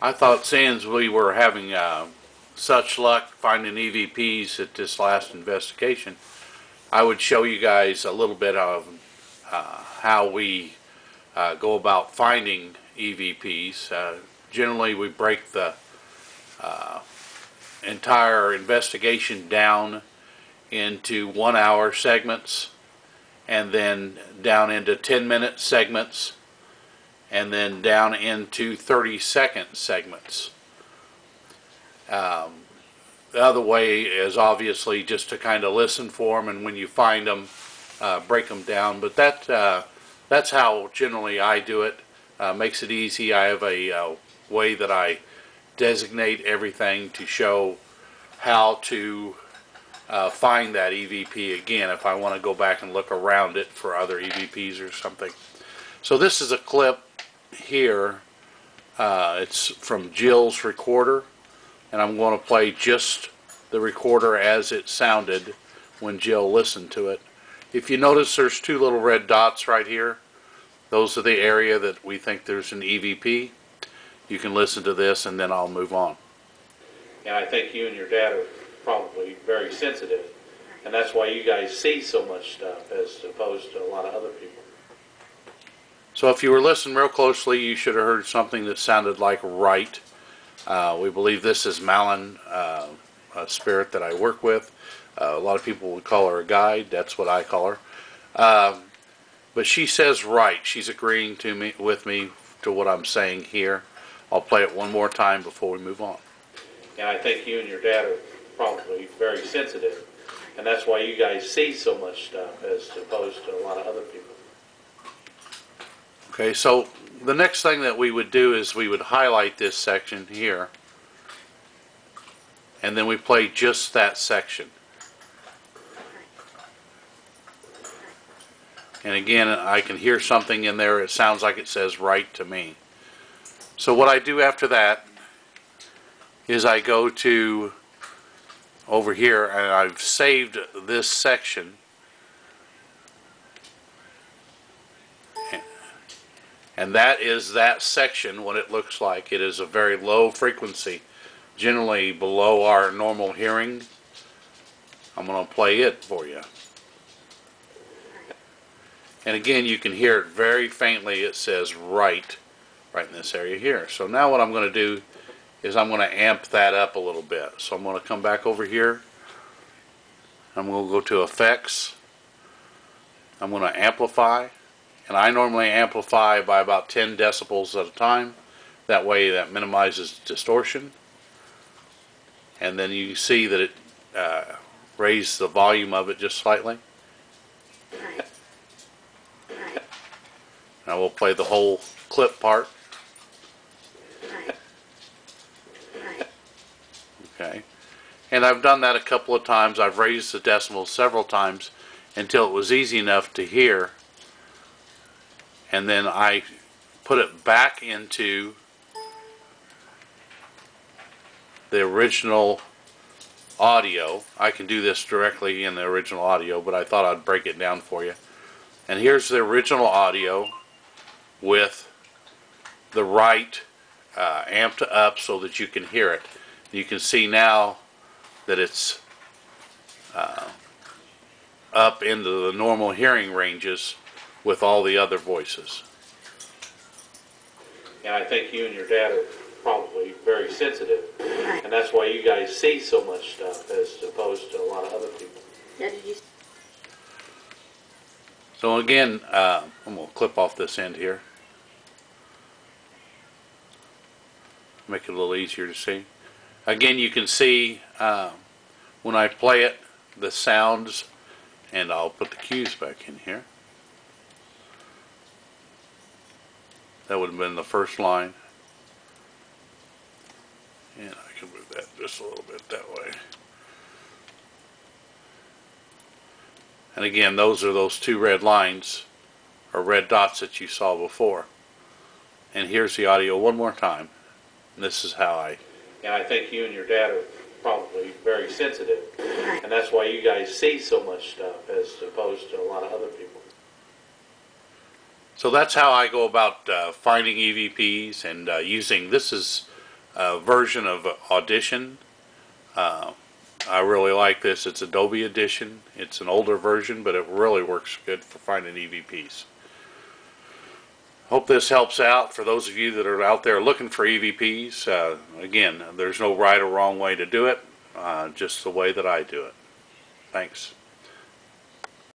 I thought since we were having such luck finding EVPs at this last investigation, I would show you guys a little bit of how we go about finding EVPs. Generally, we break the entire investigation down into 1 hour segments, and then down into 10-minute segments, and then down into 30-second segments. The other way is obviously just to kind of listen for them, and when you find them, break them down. But that's how generally I do it. Makes it easy. I have a way that I designate everything to show how to find that EVP again if I want to go back and look around it for other EVPs or something. So this is a clip here. It's from Jill's recorder, and I'm going to play just the recorder as it sounded when Jill listened to it. If you notice, there's two little red dots right here. Those are the area that we think there's an EVP. You can listen to this and then I'll move on. And I think you and your dad are probably very sensitive, and that's why you guys see so much stuff as opposed to a lot of other people. So if you were listening real closely, you should have heard something that sounded like right. We believe this is Malin, a spirit that I work with. A lot of people would call her a guide. That's what I call her. But she says right. She's agreeing with me to what I'm saying here. I'll play it one more time before we move on. And I think you and your dad are probably very sensitive, and that's why you guys see so much stuff as opposed to a lot of other people. Okay, so the next thing that we would do is we would highlight this section here, and then we play just that section. And again, I can hear something in there. It sounds like it says right to me. So what I do after that is I go to over here, and I've saved this section, and that is that section. What it looks like, it is a very low frequency, generally below our normal hearing. I'm going to play it for you. And again, you can hear it very faintly. It says right in this area here. So now what I'm going to do is I'm going to amp that up a little bit. So I'm going to come back over here. I'm going to go to Effects. I'm going to Amplify. And I normally amplify by about 10 decibels at a time. That way that minimizes distortion. And then you see that it raised the volume of it just slightly. Now we'll play the whole clip part. Okay. And I've done that a couple of times. I've raised the decibels several times until it was easy enough to hear. And then I put it back into the original audio. I can do this directly in the original audio, but I thought I'd break it down for you. And here's the original audio with the right amped up so that you can hear it. You can see now that it's up into the normal hearing ranges with all the other voices. And I think you and your dad are probably very sensitive, and that's why you guys see so much stuff as opposed to a lot of other people. So again, I'm going to clip off this end here. Make it a little easier to see. Again, you can see when I play it, the sounds, and I'll put the cues back in here. That would have been the first line. And I can move that just a little bit that way. And again, those are those two red lines, or red dots that you saw before. And here's the audio one more time. And this is how And I think you and your dad are probably very sensitive, and that's why you guys see so much stuff as opposed to a lot of other people. So that's how I go about finding EVPs and using, this is version of Audition. I really like this. It's Adobe Edition. It's an older version, but it really works good for finding EVPs. Hope this helps out for those of you that are out there looking for EVPs. Again, there's no right or wrong way to do it, just the way that I do it. Thanks.